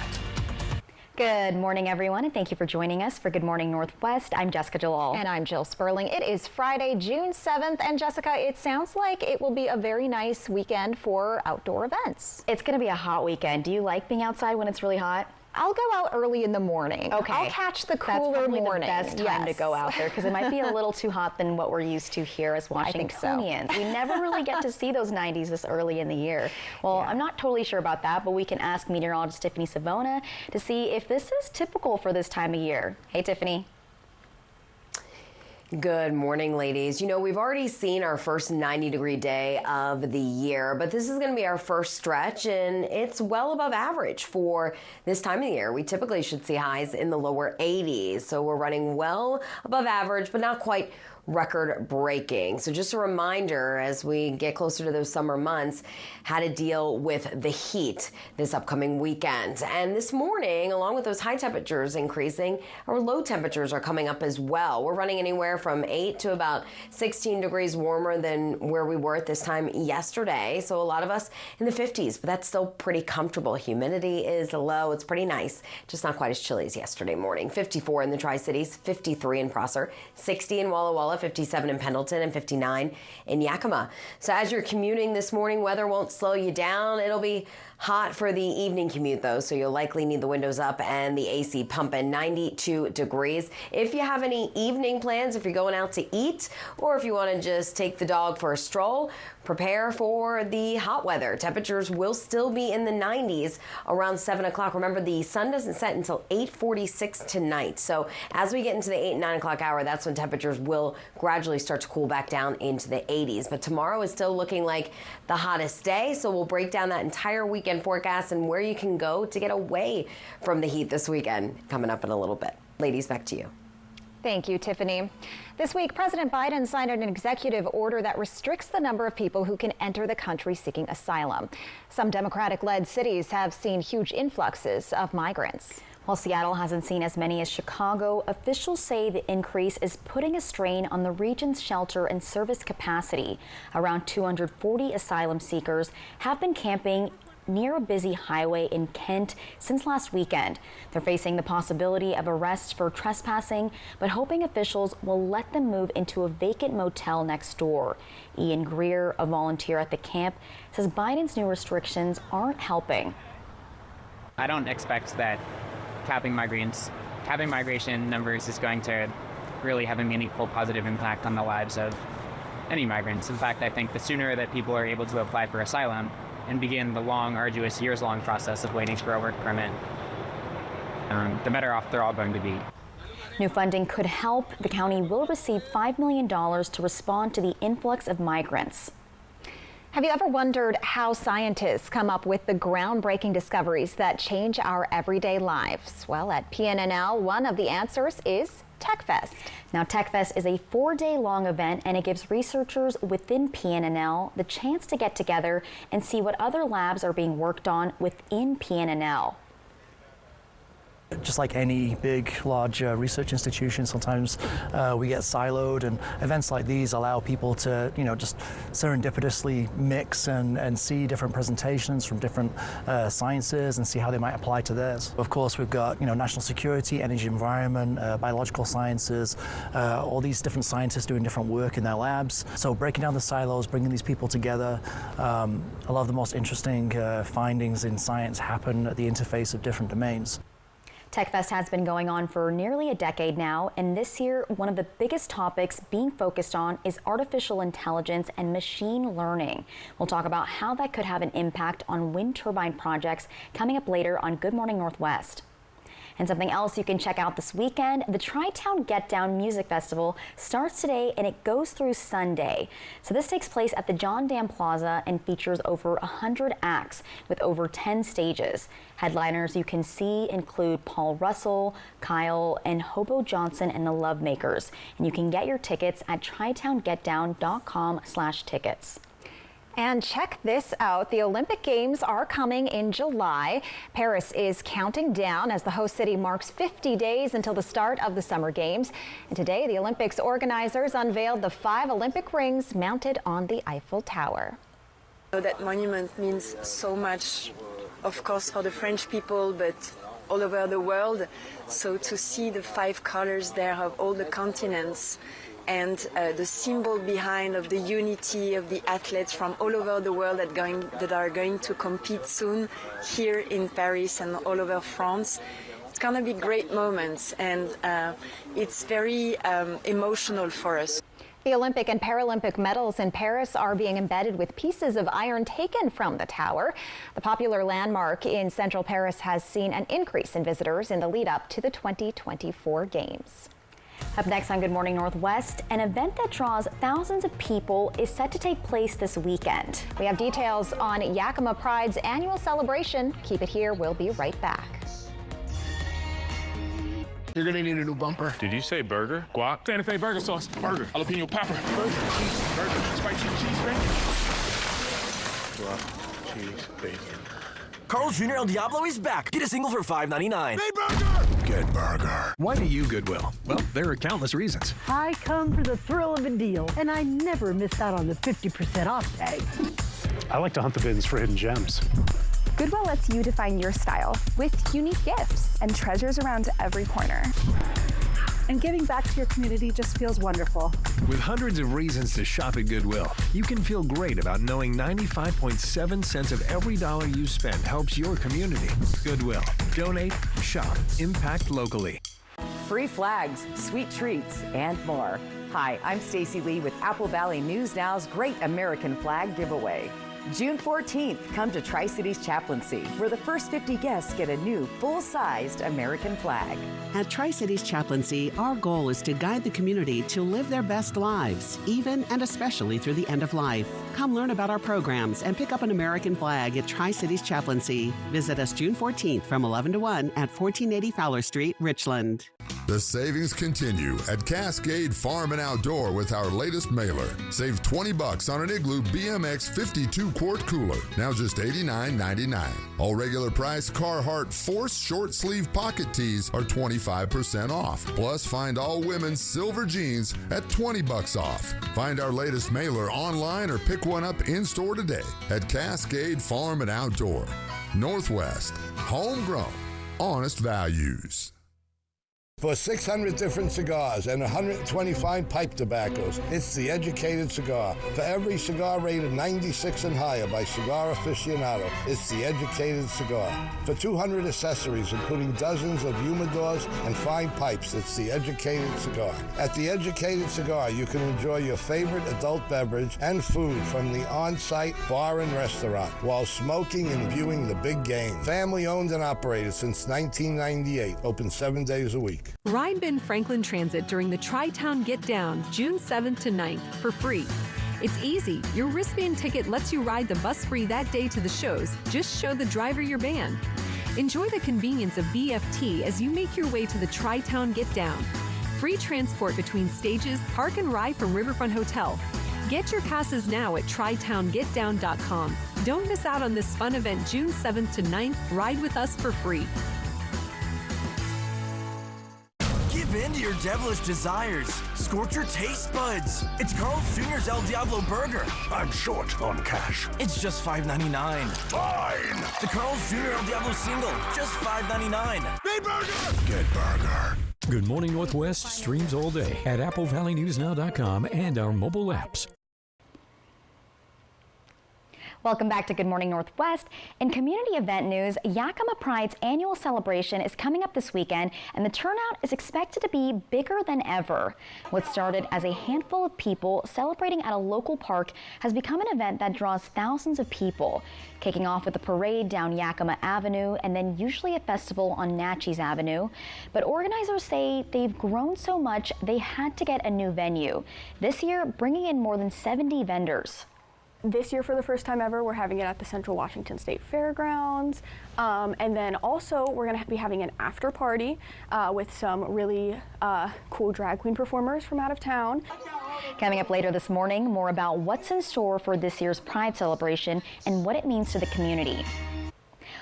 Good morning, everyone, and thank you for joining us for Good Morning Northwest. I'm Jessica Jalal. And I'm Jill Sperling. It is Friday, June 7th, and Jessica, it sounds like it will be a very nice weekend for outdoor events. It's going to be a hot weekend. Do you like being outside when it's really hot? I'll go out early in the morning. Okay. I'll catch the cooler That's probably morning. The best time to go out there because it might be a little too hot than what we're used to here as Washingtonians. So. We never really get to see those 90s this early in the year. Well, I'm not totally sure about that, but we can ask meteorologist Tiffany Savona to see if this is typical for this time of year. Hey, Tiffany. Good morning, ladies. You know, we've already seen our first 90-degree day of the year, but this is going to be our first stretch, and it's well above average for this time of the year. We typically should see highs in the lower 80s, so we're running well above average, but not quite record-breaking. So just a reminder as we get closer to those summer months, how to deal with the heat this upcoming weekend. And this morning, along with those high temperatures increasing, our low temperatures are coming up as well. We're running anywhere from 8 to about 16 degrees warmer than where we were at this time yesterday. So a lot of us in the 50s, but that's still pretty comfortable. Humidity is low. It's pretty nice, just not quite as chilly as yesterday morning. 54 in the Tri-Cities, 53 in Prosser, 60 in Walla Walla, 57 in Pendleton, and 59 in Yakima. So as you're commuting this morning, weather won't slow you down. It'll be Hot for the evening commute, though, so you'll likely need the windows up and the AC pumping. 92 degrees. If you have any evening plans, if you're going out to eat, or if you want to just take the dog for a stroll, prepare for the hot weather. Temperatures will still be in the 90s around 7 o'clock. Remember, the sun doesn't set until 8:46 tonight. So as we get into the 8 and 9 o'clock hour, that's when temperatures will gradually start to cool back down into the 80s. But tomorrow is still looking like the hottest day. So we'll break down that entire weekend forecast and where you can go to get away from the heat this weekend coming up in a little bit. Ladies, back to you. Thank you, Tiffany. This week, President Biden signed an executive order that restricts the number of people who can enter the country seeking asylum. Some Democratic-led cities have seen huge influxes of migrants. While Seattle hasn't seen as many as Chicago, officials say the increase is putting a strain on the region's shelter and service capacity. Around 240 asylum seekers have been camping near a busy highway in Kent since last weekend. They're facing the possibility of arrest for trespassing, but hoping officials will let them move into a vacant motel next door. Ian Greer, a volunteer at the camp, says Biden's new restrictions aren't helping. I don't expect that capping migration numbers is going to really have a meaningful positive impact on the lives of any migrants. In fact, I think the sooner that people are able to apply for asylum and begin the long, arduous, years-long process of waiting for a work permit, the better off they're all going to be. New funding could help. The county will receive $5 million to respond to the influx of migrants. Have you ever wondered how scientists come up with the groundbreaking discoveries that change our everyday lives? Well, at PNNL, one of the answers is TechFest. Now, TechFest is a 4-day-long event, and it gives researchers within PNNL the chance to get together and see what other labs are being worked on within PNNL. Just like any big, large research institution, sometimes we get siloed, and events like these allow people to, just serendipitously mix and see different presentations from different sciences and see how they might apply to theirs. Of course, we've got, national security, energy, environment, biological sciences, all these different scientists doing different work in their labs. So breaking down the silos, bringing these people together, a lot of the most interesting findings in science happen at the interface of different domains. TechFest has been going on for nearly a decade now, and this year, one of the biggest topics being focused on is artificial intelligence and machine learning. We'll talk about how that could have an impact on wind turbine projects coming up later on Good Morning Northwest. And something else you can check out this weekend, the Tri-Town Get Down Music Festival starts today and it goes through Sunday. So this takes place at the John Dam Plaza and features over 100 acts with over 10 stages. Headliners you can see include Paul Russell, Kyle, and Hobo Johnson and the Lovemakers. And you can get your tickets at tritowngетdown.com/tickets. And check this out. The Olympic Games are coming in July. Paris is counting down as the host city marks 50 days until the start of the Summer Games. And today, the Olympics organizers unveiled the 5 Olympic rings mounted on the Eiffel Tower. That monument means so much, of course, for the French people, but all over the world. So to see the 5 colors there of all the continents, and the symbol behind of the unity of the athletes from all over the world that are going to compete soon here in Paris and all over France. It's going to be great moments, and it's very emotional for us. The Olympic and Paralympic medals in Paris are being embedded with pieces of iron taken from the tower. The popular landmark in central Paris has seen an increase in visitors in the lead up to the 2024 Games. Up next on Good Morning Northwest, an event that draws thousands of people is set to take place this weekend. We have details on Yakima Pride's annual celebration. Keep it here. We'll be right back. You're gonna need a new bumper. Did you say burger? Guac? Santa Fe burger sauce. Burger. Jalapeno pepper. Burger. Cheese. Burger. Spicy cheese bacon. Guac. Cheese. Bacon. Carl's Jr. El Diablo is back. Get a single for $5.99. Hey, burger! Good burger. Why do you Goodwill? Well, there are countless reasons. I come for the thrill of a deal, and I never miss out on the 50% off tag. I like to hunt the bins for hidden gems. Goodwill lets you define your style with unique gifts and treasures around every corner. And giving back to your community just feels wonderful. With hundreds of reasons to shop at Goodwill, you can feel great about knowing 95.7 cents of every dollar you spend helps your community. Goodwill. Donate, shop, impact locally. Free flags, sweet treats, and more. Hi, I'm Stacy Lee with Apple Valley News Now's Great American Flag Giveaway. June 14th, come to Tri-Cities Chaplaincy, where the first 50 guests get a new full-sized American flag. At Tri-Cities Chaplaincy, our goal is to guide the community to live their best lives, even and especially through the end of life. Come learn about our programs and pick up an American flag at Tri-Cities Chaplaincy. Visit us June 14th from 11 to 1 at 1480 Fowler Street, Richland. The savings continue at Cascade Farm and Outdoor with our latest mailer. Save $20 on an Igloo BMX 52-quart cooler, now just $89.99. All regular price Carhartt Force short sleeve pocket tees are 25% off. Plus, find all women's silver jeans at $20 off. Find our latest mailer online or pick one up in-store today at Cascade Farm and Outdoor. Northwest, homegrown, honest values. For 600 different cigars and 125 pipe tobaccos, it's The Educated Cigar. For every cigar rated 96 and higher by Cigar Aficionado, it's The Educated Cigar. For 200 accessories, including dozens of humidors and fine pipes, it's The Educated Cigar. At The Educated Cigar, you can enjoy your favorite adult beverage and food from the on-site bar and restaurant while smoking and viewing the big game. Family owned and operated since 1998, open 7 days a week. Ride Ben Franklin Transit during the Tri-Town Get Down, June 7th to 9th, for free. It's easy. Your wristband ticket lets you ride the bus free that day to the shows. Just show the driver your band. Enjoy the convenience of BFT as you make your way to the Tri-Town Get Down. Free transport between stages, park and ride from Riverfront Hotel. Get your passes now at TriTownGetDown.com. Don't miss out on this fun event June 7th to 9th. Ride with us for free. Give in to your devilish desires. Scorch your taste buds. It's Carl's Jr.'s El Diablo Burger. I'm short on cash. It's just $5.99. Fine. The Carl's Jr. El Diablo Single, just $5.99. Big burger. Get burger. Good Morning Northwest streams all day at AppleValleyNewsNow.com and our mobile apps. Welcome back to Good Morning Northwest. In community event news, Yakima Pride's annual celebration is coming up this weekend, and the turnout is expected to be bigger than ever. What started as a handful of people celebrating at a local park has become an event that draws thousands of people, kicking off with a parade down Yakima Avenue and then usually a festival on Natchez Avenue. But organizers say they've grown so much they had to get a new venue. This year, bringing in more than 70 vendors. This year, for the first time ever, we're having it at the Central Washington State Fairgrounds. And then also, we're going to be having an after party with some really cool drag queen performers from out of town. Coming up later this morning, more about what's in store for this year's Pride celebration and what it means to the community.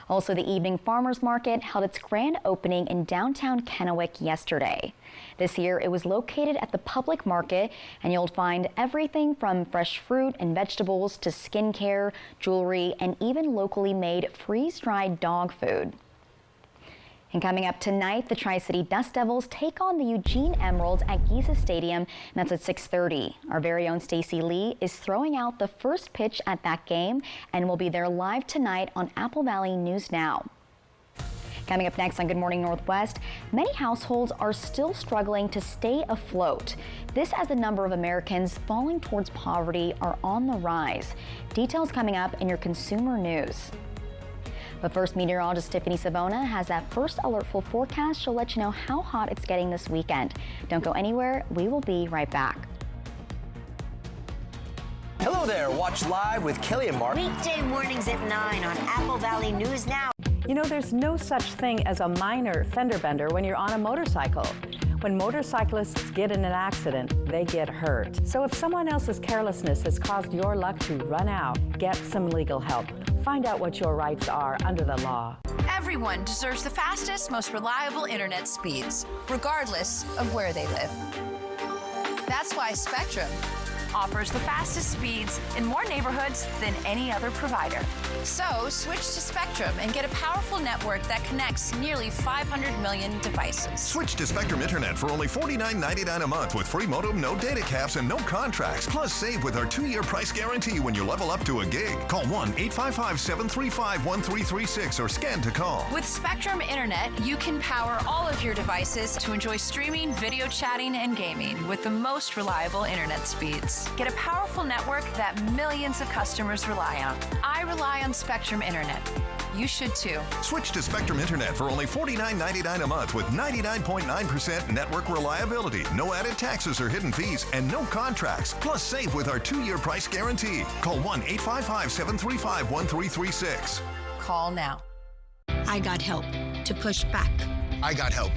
Also, the evening farmers market held its grand opening in downtown Kennewick yesterday. This year, it was located at the public market, and you'll find everything from fresh fruit and vegetables to skincare, jewelry, and even locally made freeze-dried dog food. And coming up tonight, the Tri-City Dust Devils take on the Eugene Emeralds at Giza Stadium, and that's at 6:30. Our very own Stacy Lee is throwing out the first pitch at that game and will be there live tonight on Apple Valley News Now. Coming up next on Good Morning Northwest, many households are still struggling to stay afloat. This as the number of Americans falling towards poverty are on the rise. Details coming up in your consumer news. But first, meteorologist Tiffany Savona has that first alertful forecast. She'll let you know how hot it's getting this weekend. Don't go anywhere. We will be right back. Hello there. Watch Live with Kelly and Mark. Weekday mornings at 9 on Apple Valley News Now. You know, there's no such thing as a minor fender bender when you're on a motorcycle. When motorcyclists get in an accident, they get hurt. So if someone else's carelessness has caused your luck to run out, get some legal help. Find out what your rights are under the law. Everyone deserves the fastest, most reliable internet speeds, regardless of where they live. That's why Spectrum offers the fastest speeds in more neighborhoods than any other provider. So switch to Spectrum and get a powerful network that connects nearly 500 million devices. Switch to Spectrum Internet for only $49.99 a month with free modem, no data caps, and no contracts. Plus, save with our 2-year price guarantee when you level up to a gig. Call 1-855-735-1336 or scan to call. With Spectrum Internet, you can power all of your devices to enjoy streaming, video chatting, and gaming with the most reliable internet speeds. Get a powerful network that millions of customers rely on. I rely on Spectrum Internet. You should too. Switch to Spectrum Internet for only $49.99 a month with 99.9% network reliability, no added taxes or hidden fees, and no contracts. Plus, save with our 2-year price guarantee. Call 1-855-735-1336. Call now. I got help to push back. I got help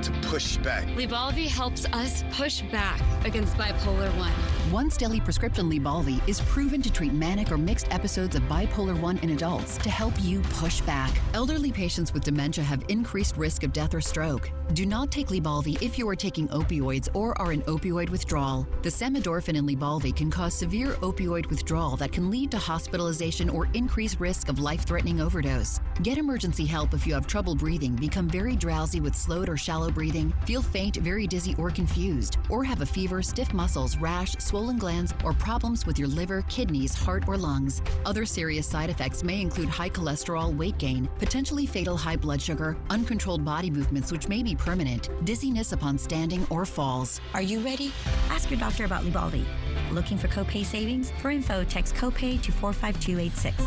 to push back. Lybalvi helps us push back against bipolar 1. Once daily prescription Lybalvi is proven to treat manic or mixed episodes of bipolar 1 in adults to help you push back. Elderly patients with dementia have increased risk of death or stroke. Do not take Lybalvi if you are taking opioids or are in opioid withdrawal. The samidorphan in Lybalvi can cause severe opioid withdrawal that can lead to hospitalization or increased risk of life-threatening overdose. Get emergency help if you have trouble breathing, become very drowsy with slowed or shallow breathing, feel faint, very dizzy, or confused, or have a fever, stiff muscles, rash, swollen glands, or problems with your liver, kidneys, heart, or lungs. Other serious side effects may include high cholesterol, weight gain, potentially fatal high blood sugar, uncontrolled body movements which may be permanent, dizziness upon standing, or falls. Are you ready? Ask your doctor about Lybalvi. Looking for copay savings? For info, text copay to 45286.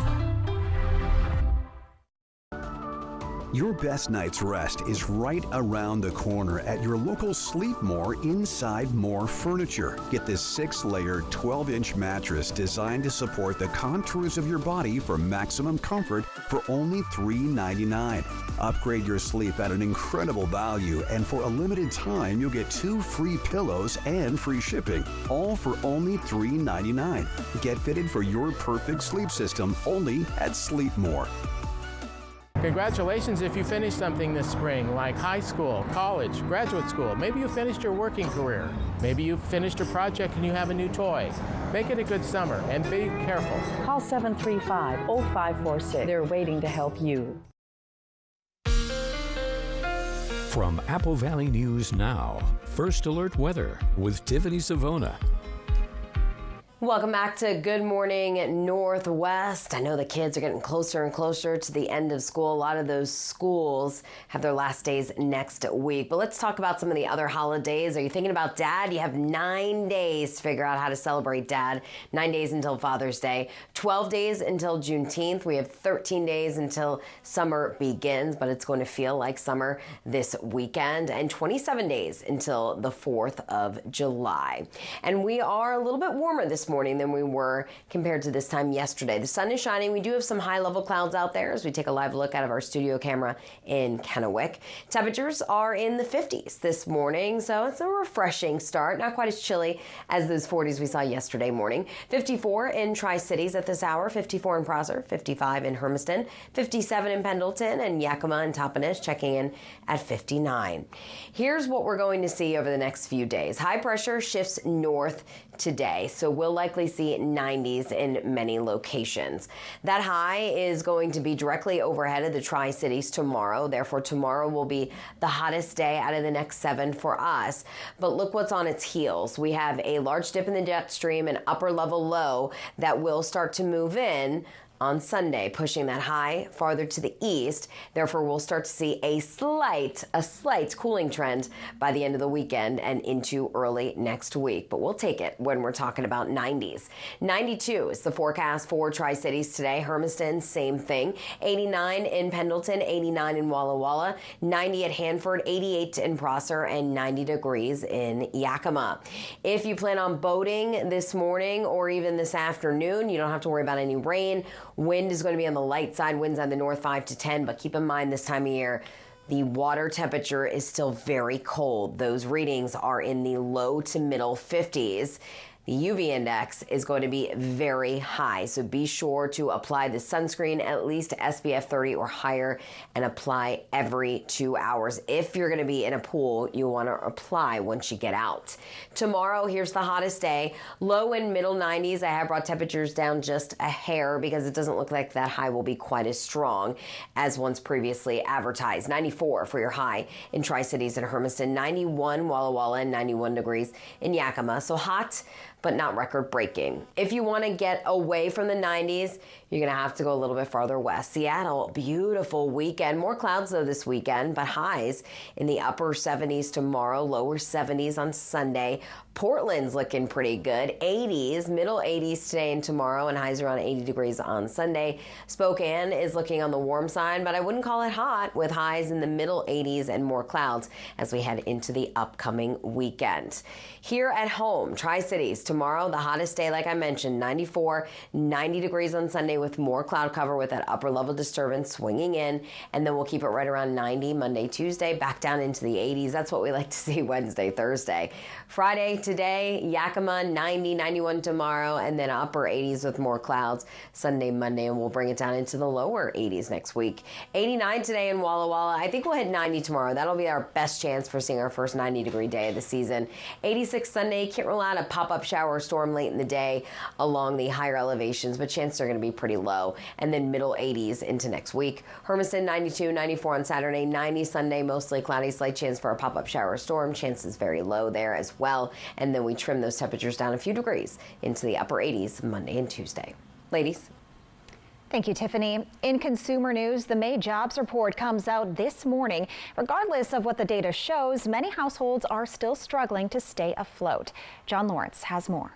Your best night's rest is right around the corner at your local Sleep More Inside More Furniture. Get this 6-layer, 12-inch mattress designed to support the contours of your body for maximum comfort for only $3.99. Upgrade your sleep at an incredible value, and for a limited time, you'll get 2 free pillows and free shipping, all for only $3.99. Get fitted for your perfect sleep system only at Sleep More. Congratulations if you finished something this spring, like high school, college, graduate school. Maybe you finished your working career. Maybe you finished a project and you have a new toy. Make it a good summer and be careful. Call 735-0546. They're waiting to help you. From Apple Valley News Now, First Alert Weather with Tiffany Savona. Welcome back to Good Morning Northwest. I know the kids are getting closer and closer to the end of school. A lot of those schools have their last days next week. But let's talk about some of the other holidays. Are you thinking about Dad? You have 9 days to figure out how to celebrate Dad. 9 days until Father's Day, 12 days until Juneteenth. We have 13 days until summer begins, but it's going to feel like summer this weekend, and 27 days until the 4th of July. And we are a little bit warmer this morning than we were compared to this time yesterday. The sun is shining. We do have some high-level clouds out there as we take a live look out of our studio camera in Kennewick. Temperatures are in the 50s this morning, so it's a refreshing start. Not quite as chilly as those 40s we saw yesterday morning. 54 in Tri-Cities at this hour, 54 in Prosser, 55 in Hermiston, 57 in Pendleton, and Yakima and Toppenish checking in at 59. Here's what we're going to see over the next few days. High pressure shifts north today, so we'll likely see 90s in many locations. That high is going to be directly overhead of the Tri-Cities tomorrow. Therefore, tomorrow will be the hottest day out of the next 7 for us. But look what's on its heels. We have a large dip in the jet stream, an upper level low that will start to move in on Sunday, pushing that high farther to the east. Therefore, we'll start to see a slight cooling trend by the end of the weekend and into early next week. But we'll take it when we're talking about 90s. 92 is the forecast for Tri-Cities today. Hermiston, same thing. 89 in Pendleton, 89 in Walla Walla, 90 at Hanford, 88 in Prosser, and 90 degrees in Yakima. If you plan on boating this morning or even this afternoon, you don't have to worry about any rain. Wind is going to be on the light side, winds on the north 5 to 10, but keep in mind this time of year, the water temperature is still very cold. Those readings are in the low to middle 50s. The UV index is going to be very high, so be sure to apply the sunscreen, at least SPF 30 or higher, and apply every 2 hours. If you're going to be in a pool, you want to apply once you get out. Tomorrow, here's the hottest day. Low and middle 90s. I have brought temperatures down just a hair because it doesn't look like that high will be quite as strong as once previously advertised. 94 for your high in Tri-Cities and Hermiston, 91 Walla Walla, and 91 degrees in Yakima. So hot, but not record-breaking. If you want to get away from the 90s, you're going to have to go a little bit farther west. Seattle, beautiful weekend. More clouds, though, this weekend, but highs in the upper 70s tomorrow, lower 70s on Sunday. Portland's looking pretty good. 80s, middle 80s today and tomorrow, and highs around 80 degrees on Sunday. Spokane is looking on the warm side, but I wouldn't call it hot, with highs in the middle 80s and more clouds as we head into the upcoming weekend. Here at home, Tri-Cities, tomorrow, the hottest day, like I mentioned, 94, 90 degrees on Sunday with more cloud cover with that upper level disturbance swinging in, and then we'll keep it right around 90 Monday, Tuesday, back down into the 80s. That's what we like to see Wednesday, Thursday. Friday, today, Yakima, 90, 91 tomorrow, and then upper 80s with more clouds Sunday, Monday, and we'll bring it down into the lower 80s next week. 89 today in Walla Walla. I think we'll hit 90 tomorrow. That'll be our best chance for seeing our first 90-degree day of the season. 86 Sunday, can't rule out a pop-up shower or storm late in the day along the higher elevations, but chances are going to be pretty low. And then middle 80s into next week. Hermiston, 92, 94 on Saturday, 90 Sunday, mostly cloudy, slight chance for a pop-up shower or storm. Chances very low there as well. And then we trim those temperatures down a few degrees into the upper 80s Monday and Tuesday. Ladies. Thank you, Tiffany. In consumer news, the May jobs report comes out this morning. Regardless of what the data shows, many households are still struggling to stay afloat. John Lawrence has more.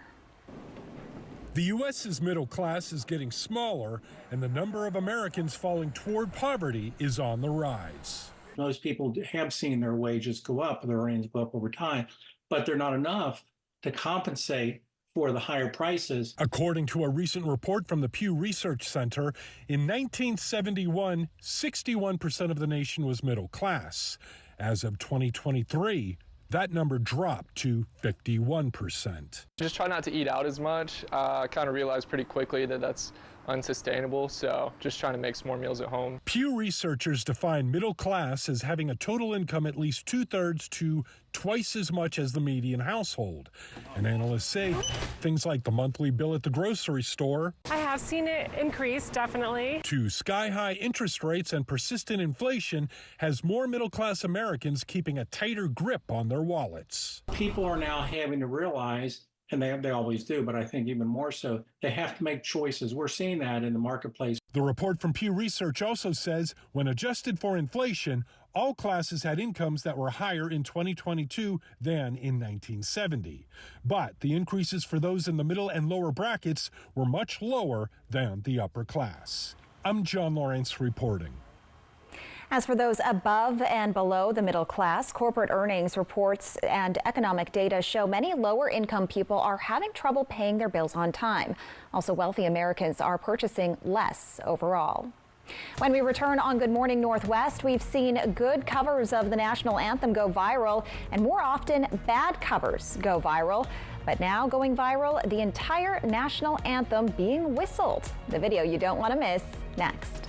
The U.S.'s middle class is getting smaller, and the number of Americans falling toward poverty is on the rise. Most people have seen their wages go up, their earnings go up over time, but they're not enough to compensate for the higher prices. According to a recent report from the Pew Research Center, in 1971, 61% of the nation was middle class. As of 2023, that number dropped to 51%. Just try not to eat out as much. I kind of realized pretty quickly that that's unsustainable, so just trying to make some more meals at home. Pew researchers define middle class as having a total income at least 2/3 to twice as much as the median household. And analysts say things like the monthly bill at the grocery store, I have seen it increase, definitely, to sky-high interest rates and persistent inflation has more middle-class Americans keeping a tighter grip on their wallets. People are now having to realize, and they always do, but I think even more so, they have to make choices. We're seeing that in the marketplace. The report from Pew Research also says when adjusted for inflation, all classes had incomes that were higher in 2022 than in 1970. But the increases for those in the middle and lower brackets were much lower than the upper class. I'm John Lawrence reporting. As for those above and below the middle class, corporate earnings reports and economic data show many lower income people are having trouble paying their bills on time. Also, wealthy Americans are purchasing less overall. When we return on Good Morning Northwest, we've seen good covers of the national anthem go viral, and more often bad covers go viral. But now going viral, the entire national anthem being whistled. The video you don't want to miss next.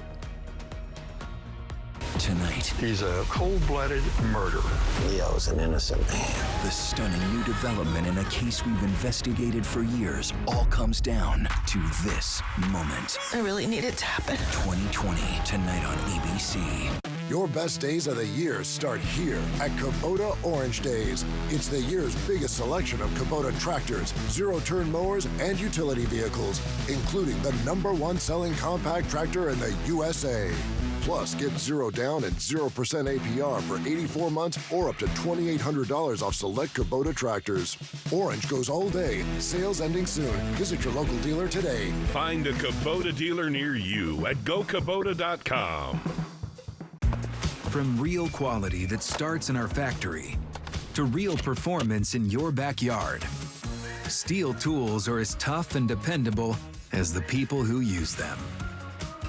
Tonight, he's a cold-blooded murderer. Leo's an innocent man. The stunning new development in a case we've investigated for years all comes down to this moment. I really need it to happen. 2020, tonight on ABC. Your best days of the year start here at Kubota Orange Days. It's the year's biggest selection of Kubota tractors, zero-turn mowers, and utility vehicles, including the #1 selling compact tractor in the USA. Plus, get 0 down and 0% APR for 84 months or up to $2,800 off select Kubota tractors. Orange goes all day. Sales ending soon. Visit your local dealer today. Find a Kubota dealer near you at gokubota.com. From real quality that starts in our factory to real performance in your backyard, Steel tools are as tough and dependable as the people who use them.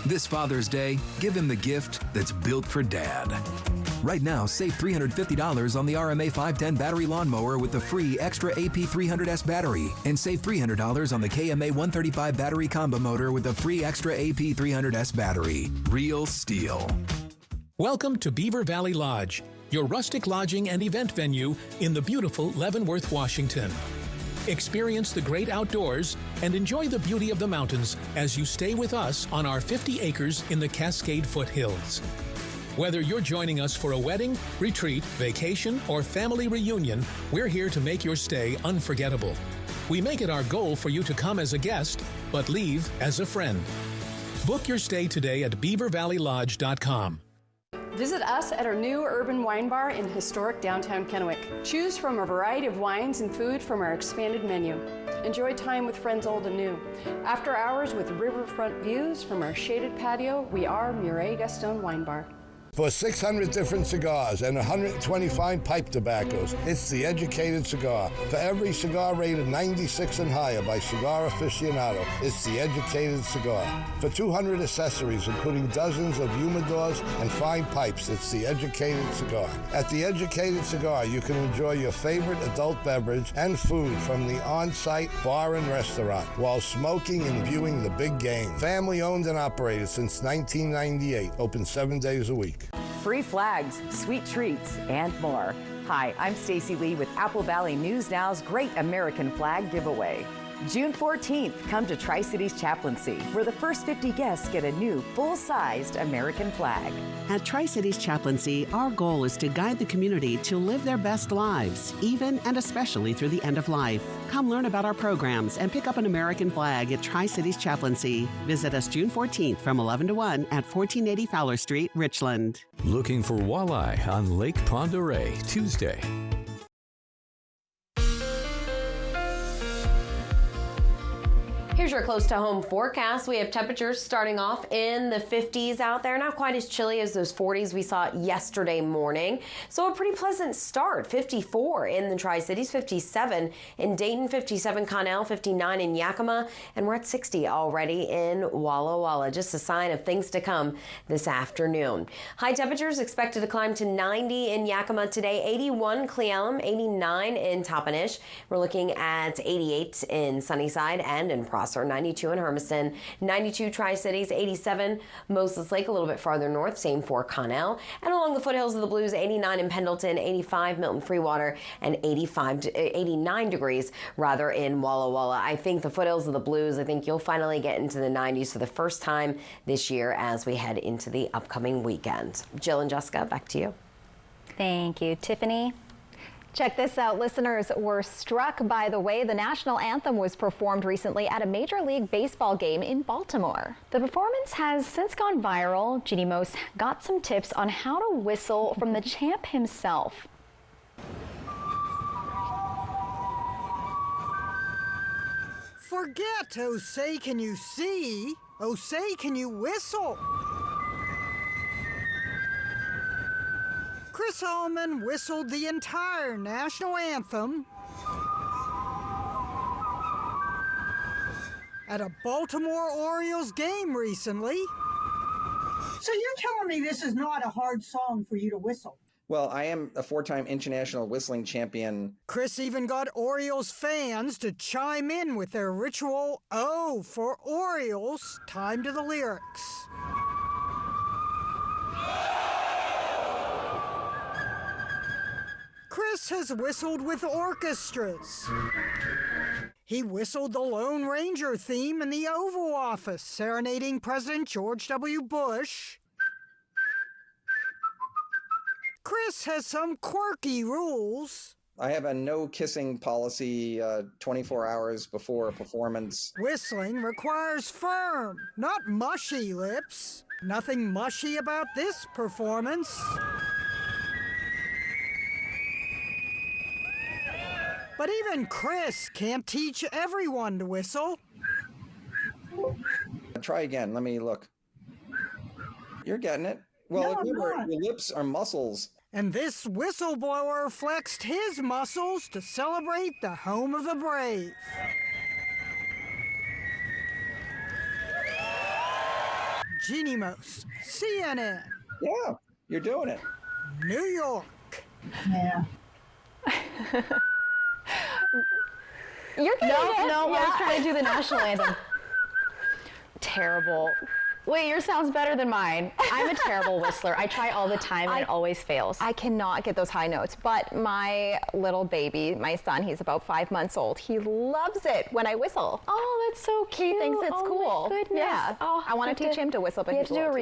This Father's Day, give him the gift that's built for Dad. Right now, save $350 on the RMA 510 battery lawnmower with the free extra AP300S battery, and save $300 on the KMA 135 battery combo motor with the free extra AP300S battery. Real STIHL. Welcome to Beaver Valley Lodge, your rustic lodging and event venue in the beautiful Leavenworth, Washington. Experience the great outdoors and enjoy the beauty of the mountains as you stay with us on our 50 acres in the Cascade Foothills. Whether you're joining us for a wedding, retreat, vacation, or family reunion, we're here to make your stay unforgettable. We make it our goal for you to come as a guest, but leave as a friend. Book your stay today at beavervalleylodge.com. Visit us at our new urban wine bar in historic downtown Kennewick. Choose from a variety of wines and food from our expanded menu. Enjoy time with friends old and new. After hours with riverfront views from our shaded patio, we are Murray Gaston Wine Bar. For 600 different cigars and 120 fine pipe tobaccos, it's The Educated Cigar. For every cigar rated 96 and higher by Cigar Aficionado, it's The Educated Cigar. For 200 accessories, including dozens of humidors and fine pipes, it's The Educated Cigar. At The Educated Cigar, you can enjoy your favorite adult beverage and food from the on-site bar and restaurant while smoking and viewing the big game. Family owned and operated since 1998, open 7 days a week. Free flags, sweet treats, and more. Hi, I'm Stacy Lee with Apple Valley News Now's Great American Flag Giveaway. June 14th, come to Tri-Cities Chaplaincy, where the first 50 guests get a new, full-sized American flag. At Tri-Cities Chaplaincy, our goal is to guide the community to live their best lives, even and especially through the end of life. Come learn about our programs and pick up an American flag at Tri-Cities Chaplaincy. Visit us June 14th from 11 to 1 at 1480 Fowler Street, Richland. Looking for walleye on Lake Pend Oreille, Tuesday. Here's your close to home forecast. We have temperatures starting off in the 50s out there, not quite as chilly as those 40s we saw yesterday morning. So a pretty pleasant start. 54 in the Tri-Cities, 57 in Dayton, 57 Connell, 59 in Yakima, and we're at 60 already in Walla Walla. Just a sign of things to come this afternoon. High temperatures expected to climb to 90 in Yakima today, 81 Cle Elum, 89 in Toppenish. We're looking at 88 in Sunnyside and in Prosser. 92 in Hermiston, 92 Tri-Cities, 87 Moses Lake, a little bit farther north, same for Connell. And along the foothills of the Blues, 89 in Pendleton, 85 Milton Freewater, and 89 degrees rather in Walla Walla. I think the foothills of the Blues, I think you'll finally get into the 90s for the first time this year as we head into the upcoming weekend. Jill and Jessica, back to you. Thank you, Tiffany. Check this out. Listeners were struck by the way the national anthem was performed recently at a Major League Baseball game in Baltimore. The performance has since gone viral. Jeannie Mose got some tips on how to whistle from the champ himself. Forget, oh say can you see, oh say can you whistle. Chris Allman whistled the entire national anthem at a Baltimore Orioles game recently. So you're telling me this is not a hard song for you to whistle? Well, I am a 4-time international whistling champion. Chris even got Orioles fans to chime in with their ritual "Oh" for Orioles timed to the lyrics. Chris has whistled with orchestras. He whistled the Lone Ranger theme in the Oval Office, serenading President George W. Bush. Chris has some quirky rules. I have a no kissing policy 24 hours before a performance. Whistling requires firm, not mushy lips. Nothing mushy about this performance. But even Chris can't teach everyone to whistle. Try again. Let me look. You're getting it. Well, remember, your lips are muscles. And this whistleblower flexed his muscles to celebrate the home of the brave. Jeannie Mose, CNN. Yeah, you're doing it. New York. Yeah. You're getting it. No, Yeah. I was trying to do the national anthem. Terrible. Wait, yours sounds better than mine. I'm a terrible whistler. I try all the time and it always fails. I cannot get those high notes, but my little baby, my son, he's about 5 months old. He loves it when I whistle. Oh, that's so cute. He thinks it's cool. My goodness. Yeah. Oh, I want to teach him to whistle, but we have to do a